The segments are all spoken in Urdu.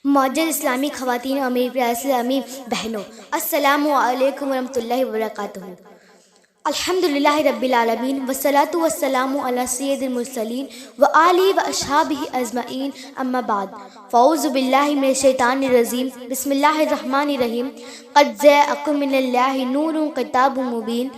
معزز اسلامی خواتین اور میری پیاری اسلامی بہنوں، السلام علیکم ورحمۃ اللہ وبرکاتہ۔ الحمدللہ رب العالمین والصلاۃ والسلام علی سید المرسلین وآلہ واصحابہ اجمعین، اما بعد فاعوذ باللہ من الشیطان الرجیم، بسم اللہ الرحمن الرحیم۔ قد جاءکم من اللہ نور کتاب مبین،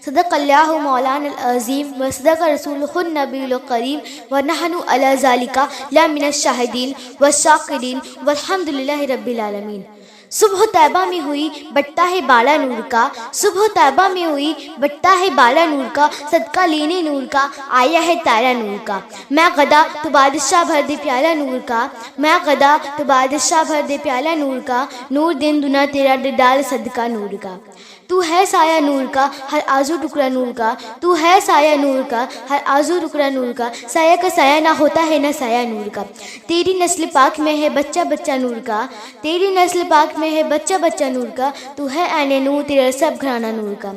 صدق اللہ مولانا العظیم وصدق رسولہ النبی الکریم ونحن علی ذلک لمن الشاہدین والشاکرین والحمدللہ رب العالمین۔ صبح طیبہ میں ہوئی بٹتا ہے بالا نور کا، صبح طیبہ میں ہوئی بٹتا ہے بالا نور کا، صدقہ لینے نور کا آیا ہے تارا نور کا۔ میں غدا تو بادشاہ بھر دے پیالہ نور کا، میں غدا تو بادشاہ بھر دے پیالہ نور کا، نور دن دنا تیرا ڈال صدقہ نور کا۔ تو ہے سایہ نور کا ہر آزو ٹکڑا نور کا، تو ہے سایہ نور کا ہر آزو ٹکڑا نور کا، سایہ کا سایہ نہ ہوتا ہے نہ سایہ نور کا۔ تیری نسل پاک میں ہے بچہ بچہ نور کا، تیری نسل پاک میں ہے بچہ بچہ نور کا، تو ہے عین نور تیرا سب گھرانہ نور کا۔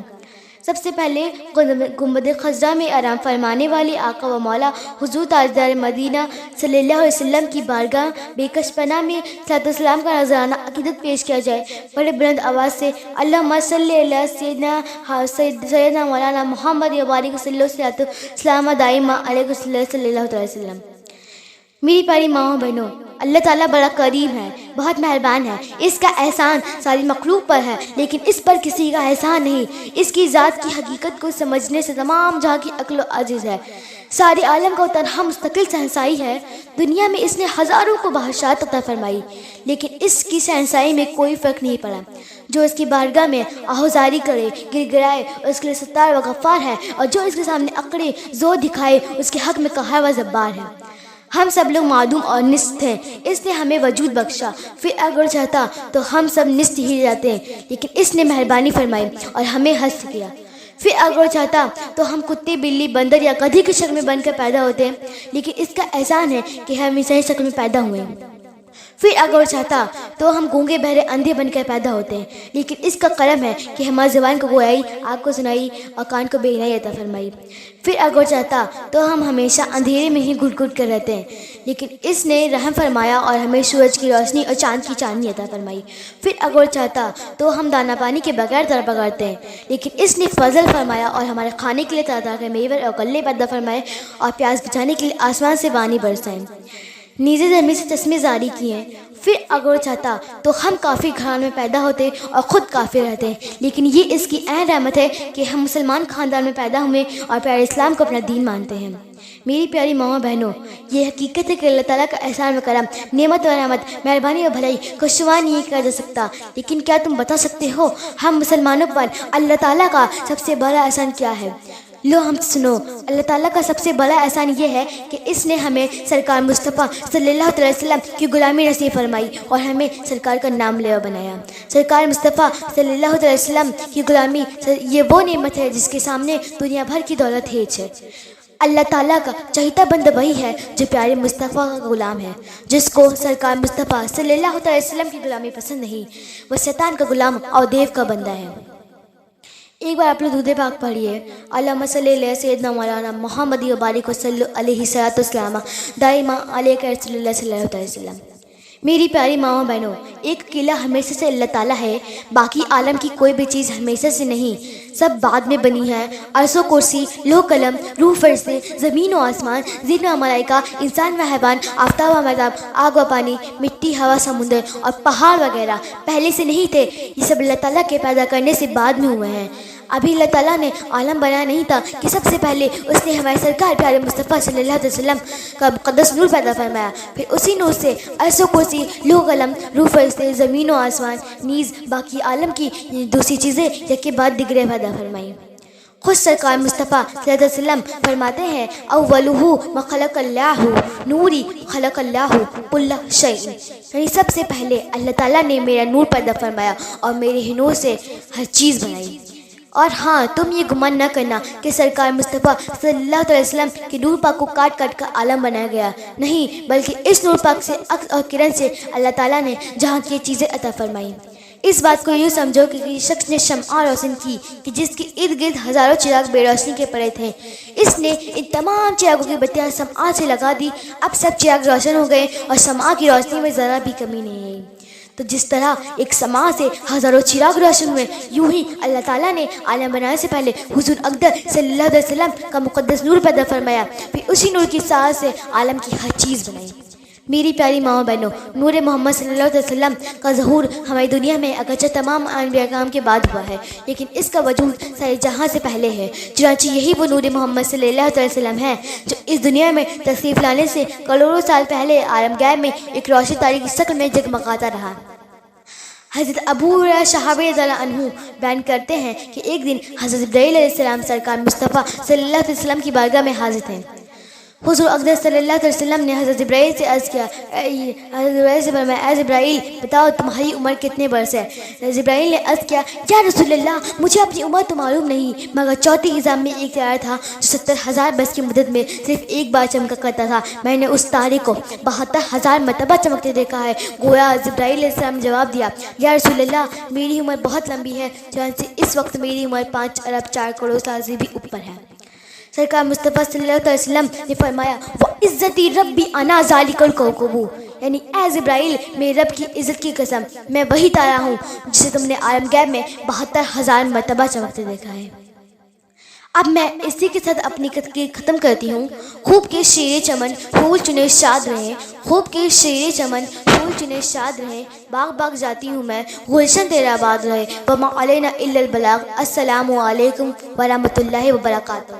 سب سے پہلے گنبد خضرا میں آرام فرمانے والے آقا و مولا حضور تاجدار مدینہ صلی اللہ علیہ وسلم کی بارگاہ بےکش پناہ میں صلاۃ والسلام کا نذرانہ عقیدت پیش کیا جائے۔ بڑے بلند آواز سے اللہم صلی علی سیدنا مولانا محمد وبارک صلی اللہ وسلم دائمہ علیہ صلی اللہ علیہ وسلم۔ میری پیاری ماؤں بہنوں، اللہ تعالیٰ بڑا کریم ہے، بہت مہربان ہے۔ اس کا احسان ساری مخلوق پر ہے، لیکن اس پر کسی کا احسان نہیں۔ اس کی ذات کی حقیقت کو سمجھنے سے تمام جہاں کی عقل و عاجز ہے۔ سارے عالم کا تنہا مستقل شہنشائی ہے۔ دنیا میں اس نے ہزاروں کو بادشاہت عطا فرمائی، لیکن اس کی شہنشائی میں کوئی فرق نہیں پڑا۔ جو اس کی بارگاہ میں آہوزاری کرے، گر گرائے، اس کے لیے ستار و غفار ہے، اور جو اس کے سامنے اکڑے زور دکھائے اس کے حق میں قہار و جبار ہے۔ ہم سب لوگ معدوم اور نست ہیں، اس نے ہمیں وجود بخشا، پھر اگر چاہتا تو ہم سب نست ہی جاتے ہیں، لیکن اس نے مہربانی فرمائی اور ہمیں ہست کیا۔ پھر اگر چاہتا تو ہم کتے، بلی، بندر یا گدھے کی شکل میں بن کر پیدا ہوتے ہیں، لیکن اس کا احسان ہے کہ ہم انسانی شکل میں پیدا ہوئے ہیں۔ پھر اگر چاہتا تو ہم گونگے بہرے اندھے بن کر پیدا ہوتے ہیں، لیکن اس کا کرم ہے کہ ہماری زبان کو گویائی، آنکھ کو سنائی اور کان کو بینائی عطا فرمائی۔ پھر اگر چاہتا تو ہم ہمیشہ اندھیرے میں ہی گھٹ گھٹ کر رہتے ہیں، لیکن اس نے رحم فرمایا اور ہمیں سورج کی روشنی اور چاند کی چاندنی عطا فرمائی۔ پھر اگر چاہتا تو ہم دانہ پانی کے بغیر تڑپ کرتے ہیں، لیکن اس نے فضل فرمایا اور ہمارے کھانے کے لیے طرح طرح کے میوے اور غلے پیدا فرمائے اور پیاس بچانے کے لیے آسمان سے پانی برسائیں، نیزے زمین سے چشمے جاری کیے۔ پھر اگر چاہتا تو ہم کافر خاندان میں پیدا ہوتے اور خود کافر رہتے ہیں، لیکن یہ اس کی عین رحمت ہے کہ ہم مسلمان خاندان میں پیدا ہوئے اور پیارے اسلام کو اپنا دین مانتے ہیں۔ میری پیاری ماؤں بہنوں، یہ حقیقت ہے کہ اللہ تعالیٰ کا احسان و کرم، نعمت و رحمت، مہربانی و بھلائی کو شمار نہیں کیا جا سکتا۔ لیکن کیا تم بتا سکتے ہو ہم مسلمانوں پر اللہ تعالیٰ کا سب سے بڑا احسان کیا ہے؟ لو ہم سنو، اللہ تعالیٰ کا سب سے بڑا احسان یہ ہے کہ اس نے ہمیں سرکار مصطفیٰ صلی اللہ علیہ وسلم کی غلامی نصیب فرمائی اور ہمیں سرکار کا نام لیوا بنایا۔ سرکار مصطفیٰ صلی اللہ علیہ وسلم کی غلامی یہ وہ نعمت ہے جس کے سامنے دنیا بھر کی دولت ہیچ ہے۔ اللہ تعالیٰ کا چہیتا بندہ وہی ہے جو پیارے مصطفیٰ کا غلام ہے۔ جس کو سرکار مصطفیٰ صلی اللہ علیہ وسلم کی غلامی پسند نہیں، وہ شیطان کا غلام اور دیو کا بندہ ہے۔ ایک بار آپ لوگ درود پاک پڑھیے، اللہم صلی علی سیدنا مولانا محمد وبارک وسلم علیہ صلاۃ والسلام دائمہ علیہ صلی اللہ علیہ وسلم۔ میری پیاری ماؤں بہنوں، ایک اکیلا ہمیشہ سے اللہ تعالیٰ ہے، باقی عالم کی کوئی بھی چیز ہمیشہ سے نہیں، سب بعد میں بنی ہے۔ عرش و کرسی، لوح قلم، روح فرشتے، زمین و آسمان، جن و ملائکہ، انسان و حیوان، آفتاب و مہتاب، آگ و پانی، مٹی، ہوا، سمندر اور پہاڑ وغیرہ پہلے سے نہیں تھے، یہ سب اللہ تعالیٰ کے پیدا کرنے سے بعد میں ہوئے ہیں۔ ابھی اللہ تعالیٰ نے عالم بنایا نہیں تھا کہ سب سے پہلے اس نے ہمارے سرکار پیارے مصطفیٰ صلی اللہ علیہ وسلم کا مقدس نور پیدا فرمایا، پھر اسی نور سے عرش و کرسی، لوح قلم، روح فرشتے، زمین و آسمان، نیز باقی عالم کی دوسری چیزیں یک کے بعد دیگرے پیدا فرمائی۔ خود سرکار مصطفیٰ صلی اللہ علیہ وسلم فرماتے ہیں اولہ ما خلق اللہ نوری خلق اللہ کل شیء، یعنی سب سے پہلے اللہ تعالیٰ نے میرا نور پیدا فرمایا اور میرے ہی نور سے ہر چیز بنائی۔ اور ہاں، تم یہ گمان نہ کرنا کہ سرکار مصطفیٰ صلی اللہ علیہ وسلم کے نور پاک کو کاٹ کاٹ کر عالم بنایا گیا، نہیں، بلکہ اس نور پاک سے عکس اور کرن سے اللہ تعالیٰ نے جہاں کی چیزیں عطا فرمائی۔ اس بات کو یوں سمجھو کہ کسی شخص نے شمع روشن کی کہ جس کے ارد گرد ہزاروں چراغ بے روشنی کے پڑے تھے. اس نے ان تمام چراغوں کی بتیاں شمع سے لگا دی. اب سب چراغ روشن ہو گئے اور شمع کی روشنی میں ذرا بھی کمی نہیں آئی. تو جس طرح ایک شمع سے ہزاروں چراغ روشن ہوئے، یوں ہی اللہ تعالیٰ نے عالم بنانے سے پہلے حضور اقدس صلی اللہ علیہ وسلم کا مقدس نور پیدا فرمایا، پھر اسی نور کی ساعت سے عالم کی ہر چیز بنائی. میری پیاری ماں بہنوں، نور محمد صلی اللہ علیہ وسلم کا ظہور ہماری دنیا میں اگرچہ تمام انبیاء کرام کے بعد ہوا ہے، لیکن اس کا وجود سارے جہاں سے پہلے ہے. چنانچہ یہی وہ نور محمد صلی اللہ علیہ وسلم ہے جو اس دنیا میں تشریف لانے سے کروڑوں سال پہلے عالم غیب میں ایک روشن تاریخ کی شکل میں جگمگاتا رہا. حضرت ابو ہریرہ صحابی رضی اللہ عنہ بیان کرتے ہیں کہ ایک دن حضرت جبرائیل علیہ السلام سرکار مصطفیٰ صلی اللہ علیہ وسلم کی بارگاہ میں حاضر تھے. حضور اقدس صلی اللہ علیہ وسلم نے حضرت جبرائیل سے عرض کیا، حضرت جبرائیل سے فرمایا، اے جبرائیل بتاؤ تمہاری عمر کتنے برس ہے؟ جبرائیل نے عرض کیا، یا رسول اللہ مجھے اپنی عمر تو معلوم نہیں، مگر چوتھی نظام میں ایک تارا تھا جو 70,000 برس کی مدت میں صرف ایک بار چمکا کرتا تھا. میں نے اس تارے کو 72,000 مرتبہ چمکتے دیکھا ہے. گویا جبرائیل علیہ السلام نے جواب دیا، یا رسول اللہ میری عمر بہت لمبی ہے، چنانچہ اس وقت میری عمر 5 ارب 4 کروڑ سال سے بھی اوپر ہے. سرکار مصطفیٰ صلی اللہ علیہ وسلم نے فرمایا، وَعِزَّتِ رَبِّ أَنَا ذَلِكَ الْكَوْكَبُ، یعنی اے جبرائیل میرے رب کی عزت کی قسم میں وہی تارا ہوں جسے تم نے عالم غیب میں 72,000 مرتبہ چمکتے دیکھا ہے. اب میں اسی کے ساتھ اپنی تقریر ختم کرتی ہوں. خوب کے شیر چمن پھول چنے شاد رہیں، خوب کے شیر چمن پھول چنے شاد رہیں، باغ باغ جاتی ہوں میں گلشن تیرا آباد رہے. وما علینا الا البلاغ. السلام علیکم ورحمۃ اللہ وبرکاتہ.